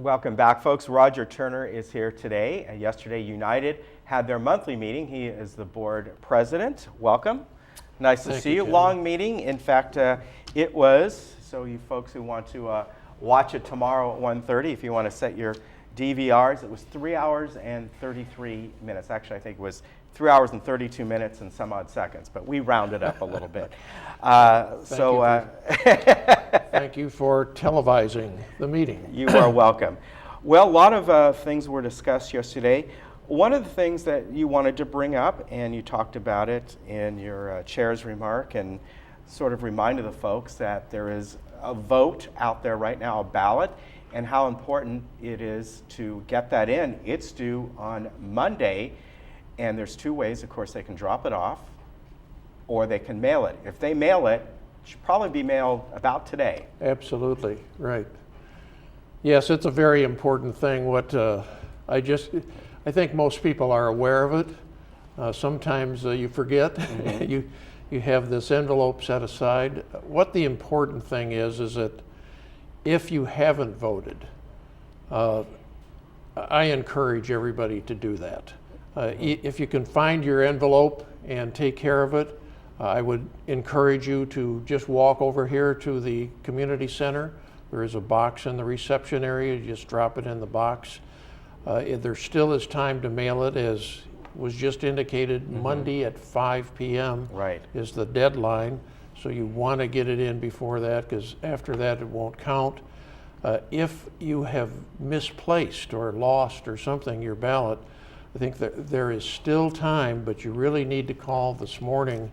Welcome back, folks. Roger Turner is here today. Yesterday, United had their monthly meeting. He is the board president. Welcome. Nice to see you. Long meeting. In fact, it was, so you folks who want to watch it tomorrow at 1:30, if you want to set your DVRs, it was 3 hours and 33 minutes. Actually, I think it was 3 hours and 32 minutes and some odd seconds, but we rounded up a little bit. Thank you for televising the meeting. You are welcome. Well, a lot of things were discussed yesterday. One of the things that you wanted to bring up, and you talked about it in your chair's remark, and sort of reminded the folks that there is a vote out there right now, a ballot, and how important it is to get that in. It's due on Monday, and there's two ways. Of course, they can drop it off, or they can mail it. If they mail it, it should probably be mailed about today. Absolutely, right. Yes, it's a very important thing. What I think most people are aware of it. Sometimes you forget. Mm-hmm. You have this envelope set aside. What the important thing is that if you haven't voted, I encourage everybody to do that. If you can find your envelope and take care of it, I would encourage you to just walk over here to the community center. There is a box in the reception area. You just drop it in the box. There still is time to mail it, as was just indicated. Mm-hmm. Monday at 5 p.m. Right. is the deadline. So you want to get it in before that, because after that it won't count. If you have misplaced or lost or something your ballot, I think that there is still time, but you really need to call this morning,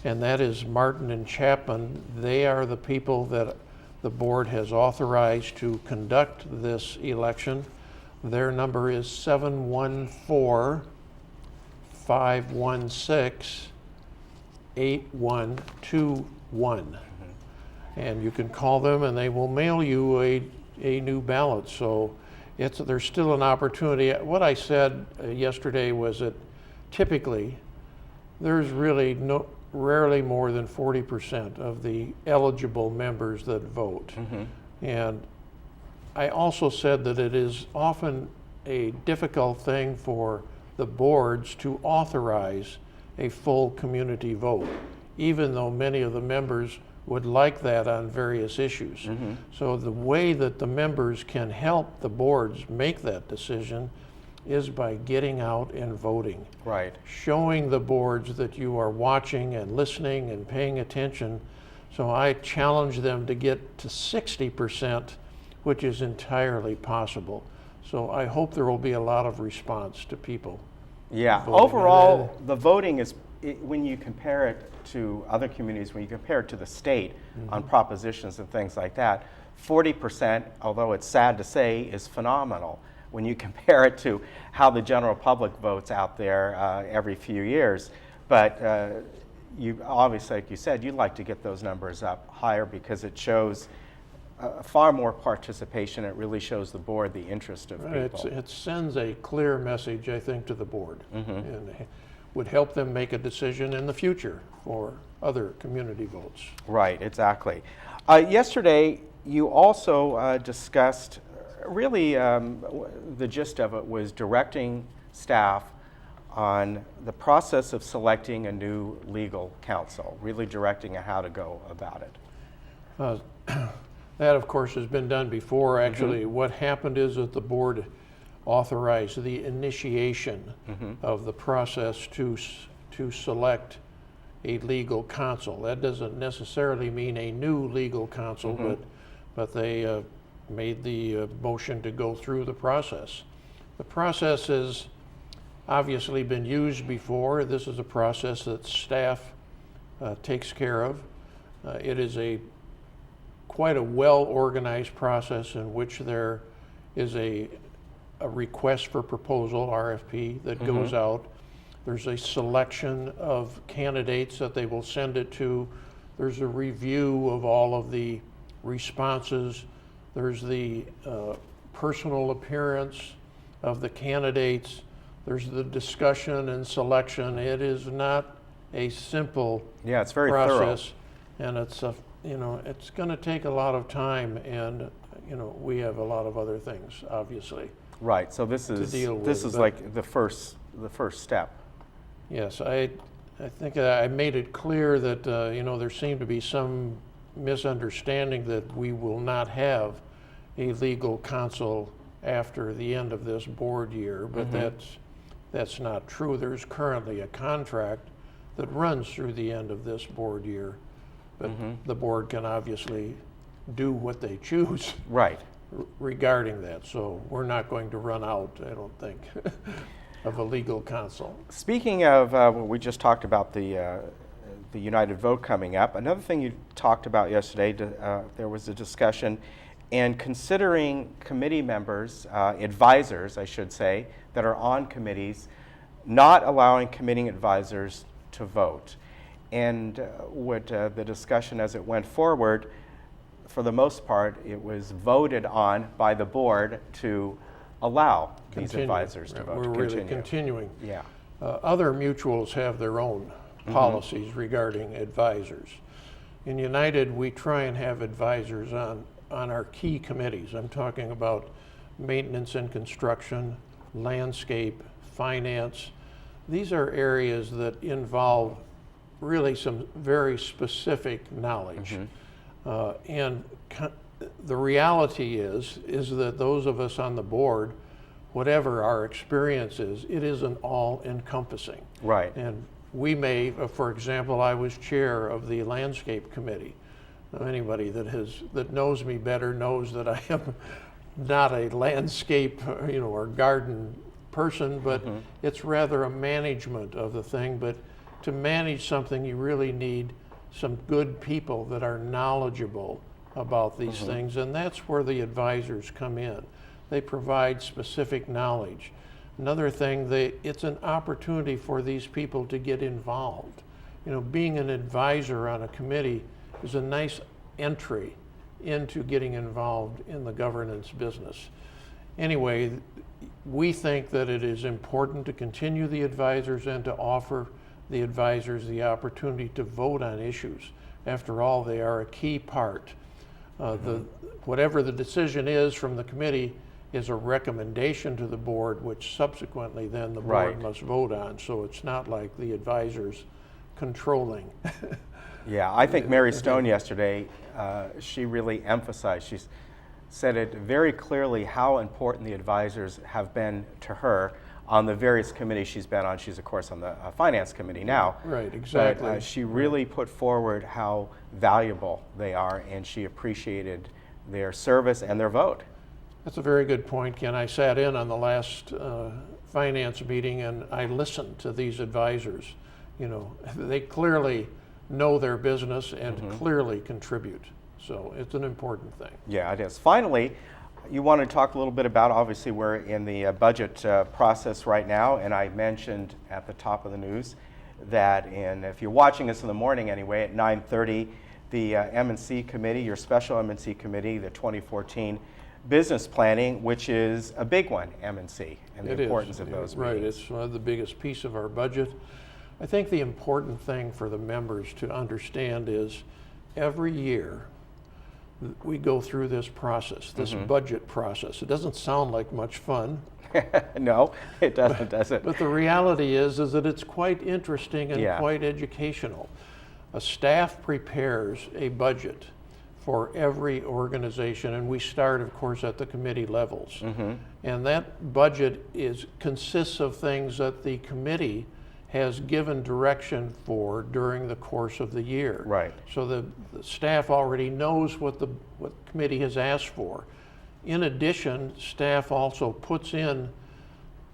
and that is Martin and Chapman. They are the people that the board has authorized to conduct this election. Their number is 714-516-8121. Mm-hmm. And you can call them and they will mail you a new ballot. So there's still an opportunity. What I said yesterday was that typically there's really rarely more than 40% of the eligible members that vote. Mm-hmm. And I also said that it is often a difficult thing for the boards to authorize a full community vote, even though many of the members would like that on various issues. Mm-hmm. So the way that the members can help the boards make that decision is by getting out and voting. Right. Showing the boards that you are watching and listening and paying attention. So I challenge them to get to 60%, which is entirely possible. So I hope there will be a lot of response to people. Yeah, overall, the voting is, when you compare it to other communities, when you compare it to the state, mm-hmm. on propositions and things like that, 40%, although it's sad to say, is phenomenal when you compare it to how the general public votes out there every few years. But you obviously, like you said, you'd like to get those numbers up higher because it shows far more participation. It really shows the board the interest of people. It sends a clear message, I think, to the board, mm-hmm. and would help them make a decision in the future for other community votes. Right, exactly. Yesterday, you also discussed, really the gist of it was directing staff on the process of selecting a new legal counsel, really directing how to go about it. That, of course, has been done before. Actually, mm-hmm. what happened is that the board authorized the initiation mm-hmm. of the process to select a legal counsel. That doesn't necessarily mean a new legal counsel, mm-hmm. but they made the motion to go through the process. The process has obviously been used before. This is a process that staff takes care of. It is quite a well-organized process in which there is a request for proposal, RFP, that mm-hmm. goes out. There's a selection of candidates that they will send it to. There's a review of all of the responses. There's the personal appearance of the candidates. There's the discussion and selection. It is not a simple it's very process, thorough. And it's it's going to take a lot of time, and we have a lot of other things, obviously. Right, so this is deal with, this is but- like the first step. Yes, I think I made it clear that, there seemed to be some misunderstanding that we will not have a legal counsel after the end of this board year, but that's not true. There's currently a contract that runs through the end of this board year, but the board can obviously do what they choose Right. regarding that. So we're not going to run out, I don't think, of a legal counsel. Speaking of, we just talked about the United Vote coming up. Another thing you talked about yesterday, there was a discussion, and considering committee members, advisors, I should say, that are on committees, not allowing committee advisors to vote. And what the discussion as it went forward, for the most part, it was voted on by the board to allow these Continue. advisors to Right, vote. we're really continuing. Yeah. Other mutuals have their own policies regarding advisors. In United, we try and have advisors on our key committees. I'm talking about maintenance and construction, landscape, finance. These are areas that involve really some very specific knowledge. And the reality is that those of us on the board, whatever our experience is, it isn't all-encompassing. Right. And we may, for example, I was chair of the landscape committee. Now, anybody that knows me better knows that I am not a landscape, or garden person, but it's rather a management of the thing. But to manage something, you really need some good people that are knowledgeable about these things, and that's where the advisors come in. They provide specific knowledge. Another thing, it's an opportunity for these people to get involved. Being an advisor on a committee is a nice entry into getting involved in the governance business. Anyway, we think that it is important to continue the advisors and to offer the advisors the opportunity to vote on issues. After all, they are a key part. Whatever the decision is from the committee is a recommendation to the board, which subsequently then the board must vote on. So it's not like the advisors controlling. Yeah, I think Mary Stone yesterday, she really emphasized, she said it very clearly how important the advisors have been to her on the various committees she's been on. She's, of course, on the Finance Committee now. Right, exactly. But she really put forward how valuable they are, and she appreciated their service and their vote. That's a very good point, Ken. I sat in on the last finance meeting and I listened to these advisors. They clearly know their business and clearly contribute. So it's an important thing. Yeah, it is. Finally, you want to talk a little bit about, obviously we're in the budget process right now, and I mentioned at the top of the news that if you're watching us in the morning anyway, at 9:30, the M&C committee, your special M&C committee, the 2014 business planning, which is a big one, M&C, and the importance of those meetings. Right, meetings. it's one of the biggest piece of our budget. I think the important thing for the members to understand is every year we go through this process, this budget process. It doesn't sound like much fun. No, it doesn't, does it? But the reality is that it's quite interesting and quite educational. A staff prepares a budget for every organization, and we start, of course, at the committee levels. And that budget consists of things that the committee has given direction for during the course of the year. Right. So the staff already knows what the committee has asked for. In addition, staff also puts in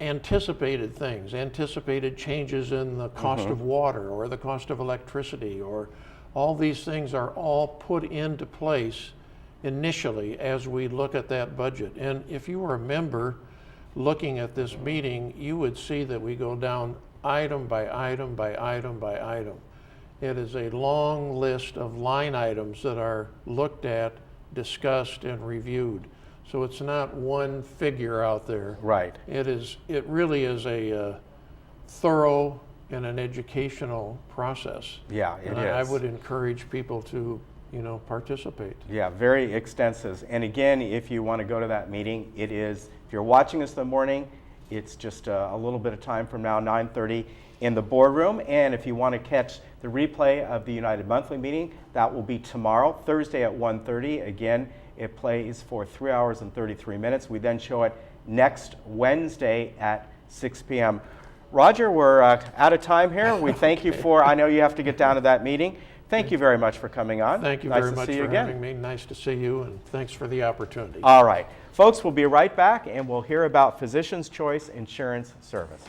anticipated things, anticipated changes in the cost of water or the cost of electricity, or all these things are all put into place initially as we look at that budget. And if you were a member looking at this meeting, you would see that we go down item by item by item by item. It is a long list of line items that are looked at, discussed, and reviewed. So it's not one figure out there. Right. It really is a thorough and an educational process. Yeah, it and is. I would encourage people to participate. Yeah, very extensive. And again, if you want to go to that meeting, it is, if you're watching us in the morning, it's just a little bit of time from now, 9:30 in the boardroom. And if you want to catch the replay of the United Monthly meeting, that will be tomorrow, Thursday at 1:30. Again, it plays for 3 hours and 33 minutes. We then show it next Wednesday at 6 p.m. Roger, we're out of time here. We thank you for, I know you have to get down to that meeting. Thank you very much for coming on. Thank you Nice very to much see you for again. having me. Nice to see you, and thanks for the opportunity. All right. Folks, we'll be right back, and we'll hear about Physician's Choice Insurance Service.